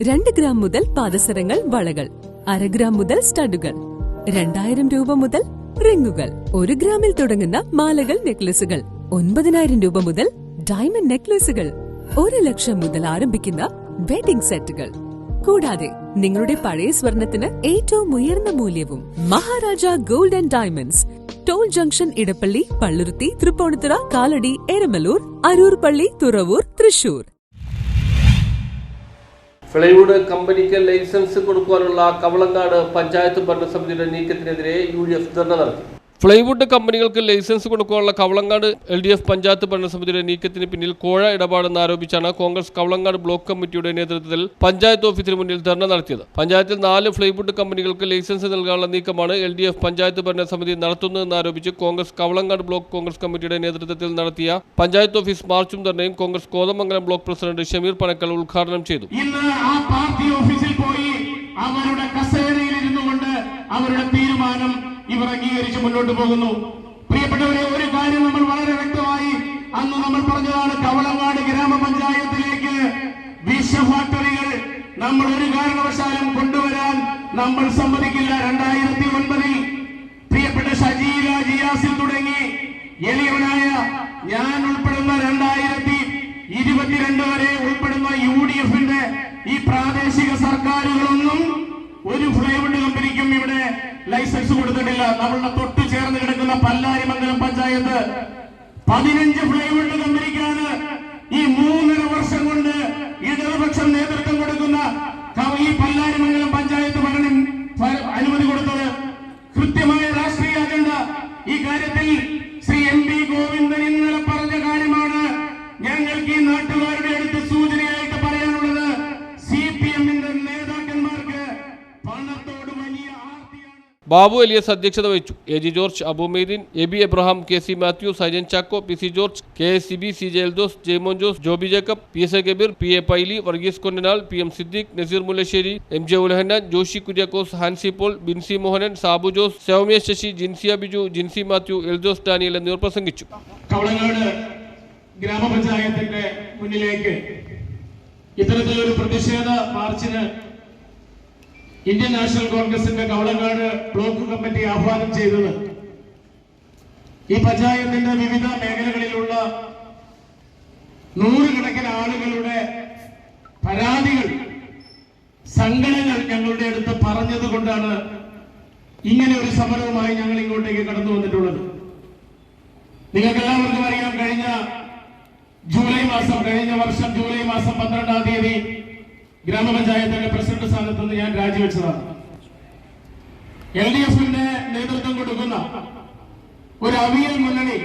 2 gram മുതൽ പാദസരങ്ങൾ, വളകൾ, 1/2 gram മുതൽ സ്റ്റഡുകൾ, 2000 രൂപ മുതൽ റിങ്ങുകൾ, 1 ഗ്രാമിൽ തുടങ്ങുന്ന മാലകൾ, നെക്ലസുകൾ, 9000 രൂപ മുതൽ ഡയമണ്ട് നെക്ലസുകൾ, 1 ലക്ഷം മുതൽ ആരംഭിക്കുന്ന വെഡിംഗ് സെറ്റുകൾ. കൂടാതെ നിങ്ങളുടെ പഴയ സ്വർണത്തിന് ഏറ്റവും ഉയർന്ന മൂല്യവും. Maharaja gold and diamonds, toll junction, Edappally, Palluruthy, Tripunithura, Kalady, Eramalloor, Aroor പള്ളി, തുറവൂർ, തൃശൂർ. ഫ്ലൈവുഡ് കമ്പനിക്ക് ലൈസൻസ് കൊടുക്കാനുള്ള കവളങ്ങാട് പഞ്ചായത്ത് ഭരണസമിതിയുടെ നീക്കത്തിനെതിരെ UDF ധർണ നടത്തി. ഫ്ലൈവുഡ് കമ്പനികൾക്ക് ലൈസൻസ് കൊടുക്കാനുള്ള കവളങ്ങാട് LDF പഞ്ചായത്ത് ഭരണസമിതിയുടെ നീക്കത്തിന് പിന്നിൽ കോഴ ഇടപാടെന്ന് ആരോപിച്ചാണ് കോൺഗ്രസ് കവളങ്ങാട് ബ്ലോക്ക് കമ്മിറ്റിയുടെ നേതൃത്വത്തിൽ പഞ്ചായത്ത് ഓഫീസിന് മുന്നിൽ ധർണ നടത്തിയത്. പഞ്ചായത്തിൽ 4 ഫ്ലൈവുഡ് കമ്പനികൾക്ക് ലൈസൻസ് നൽകാനുള്ള നീക്കമാണ് LDF പഞ്ചായത്ത് ഭരണസമിതി നടത്തുന്നതെന്ന് ആരോപിച്ച് കോൺഗ്രസ് കവളങ്ങാട് ബ്ലോക്ക് കോൺഗ്രസ് കമ്മിറ്റിയുടെ നേതൃത്വത്തിൽ നടത്തിയ പഞ്ചായത്ത് ഓഫീസ് മാർച്ചും ധർണയും കോൺഗ്രസ് കോതമംഗലം ബ്ലോക്ക് പ്രസിഡന്റ് ഷമീർ പനക്കൽ ഉദ്ഘാടനം ചെയ്തു. അവരുടെ തീരുമാനം ഇവർ അംഗീകരിച്ച് മുന്നോട്ട് പോകുന്നു. പ്രിയപ്പെട്ടവരെ, ഒരു കാര്യം നമ്മൾ വളരെ വ്യക്തമായി അന്ന് നമ്മൾ പറഞ്ഞതാണ്, കവളങ്ങാട് ഗ്രാമപഞ്ചായത്തിലേക്ക് വിഷ ഫാക്ടറികൾ നമ്മൾ ഒരു കാരണവശാലും കൊണ്ടുവരാൻ നമ്മൾ സമ്മതിക്കില്ല. 2009 പ്രിയപ്പെട്ട ഷജീല, ജിയാസിൽ തുടങ്ങി എളിയവനായ ഞാൻ ഉൾപ്പെടുന്ന 2022 വരെ ഉൾപ്പെടുന്ന UDFന്റെ ഈ പ്രാദേശിക സർക്കാരുകളൊന്നും ഒരു ഫ്ലൈവുഡ് കമ്പനിക്കും ഇവിടെ ലൈസൻസ് കൊടുത്തിട്ടില്ല. നമ്മളുടെ തൊട്ട് ചേർന്ന് കിടക്കുന്ന പല്ലാരിമംഗലം പഞ്ചായത്ത് 15 ഫ്ലൈവുഡ് കമ്പനിക്കാണ് ഈ 3.5 വർഷം കൊണ്ട് ഇടതുപക്ഷം നേതൃത്വം കൊടുക്കുന്ന ഈ പല്ലാരിമംഗലം പഞ്ചായത്ത് ഭരണം അനുമതി കൊടുത്തത്. കൃത്യമായ രാഷ്ട്രീയ അജണ്ട ഈ കാര്യത്തിൽ ശ്രീ MP ഗോവിന്ദൻ ഇന്നലെ പറഞ്ഞ കാര്യമാണ് ഞങ്ങൾക്ക് ഈ നാട്ടുകാരുടെ അടുത്ത് സൂചനയായിട്ട് പറയാനുള്ളത്. CPMന്റെ നേതാക്കന്മാർക്ക് പണത്തോട് വലിയ ആർത്തിയാണ്. ബാബു എലിയസ് അധ്യക്ഷത വഹിച്ചു. AG George, Abu Mydeen, AB Abraham, KC Mathew, Saijan Chacko, PC George, KSCB, CJ Eldhose, Jaimon Jose, Joby Jacob, PSA Kabeer, PA Paily, Varghese Kondanal, PM Siddique, Nazeer Mullassery, MJ Ulahannan, Joshy Kuriakose, Hansi Paul, Binsy Mohanan, Sabu Jose, Soumya Sasi, Jinsiya Biju, Jincy Mathew, Eldhose Daniel എന്നിവർ പ്രസംഗിച്ചു. കവളങ്ങാട് ഗ്രാമപഞ്ചായത്തിന്റെ മുന്നിലേക്ക് ഇത്തരത്തിലൊരു പ്രതിഷേധ മാർച്ചിന് ഇന്ത്യൻ നാഷണൽ കോൺഗ്രസിന്റെ കവളങ്ങാട് ബ്ലോക്ക് കമ്മിറ്റി ആഹ്വാനം ചെയ്തത് ഈ പഞ്ചായത്തിന്റെ വിവിധ മേഖലകളിലുള്ള 100 കണക്കിന് ആളുകളുടെ പരാതികൾ, സങ്കടങ്ങൾ ഞങ്ങളുടെ അടുത്ത് പറഞ്ഞത് കൊണ്ടാണ് ഇങ്ങനെ ഒരു സമരവുമായി ഞങ്ങൾ ഇങ്ങോട്ടേക്ക് കടന്നു വന്നിട്ടുള്ളത്. നിങ്ങൾക്ക് എല്ലാവർക്കും അറിയാം, കഴിഞ്ഞ വർഷം ജൂലൈ മാസം 12-ാം തീയതി ഗ്രാമപഞ്ചായത്തിന്റെ പ്രസിഡന്റ് സ്ഥാനത്ത് നിന്ന് ഞാൻ രാജിവെച്ചതാണ്. LDFന്റെ നേതൃത്വം കൊടുക്കുന്ന ഒരു അവിയൽ മുന്നണി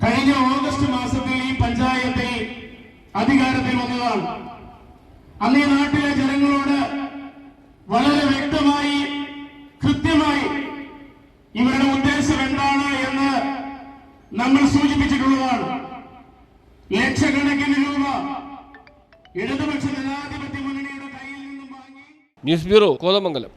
കഴിഞ്ഞ ഓഗസ്റ്റ് മാസത്തിൽ ഈ പഞ്ചായത്തിൽ അധികാരത്തിൽ വന്നതാണ്. അന്ന് ഈ നാട്ടിലെ ജനങ്ങളോട് വളരെ വ്യക്തമായി, കൃത്യമായി ഇവരുടെ ഉദ്ദേശം എന്താണ് എന്ന് നമ്മൾ സൂചിപ്പിച്ചിട്ടുള്ളതാണ്. ലക്ഷക്കണക്കിന് രൂപ ഇടതുപക്ഷ ജനാധിപത്യ മുന്നണിയുടെ കയ്യിൽ നിന്നും വാങ്ങി. News bureau, Kothamangalam.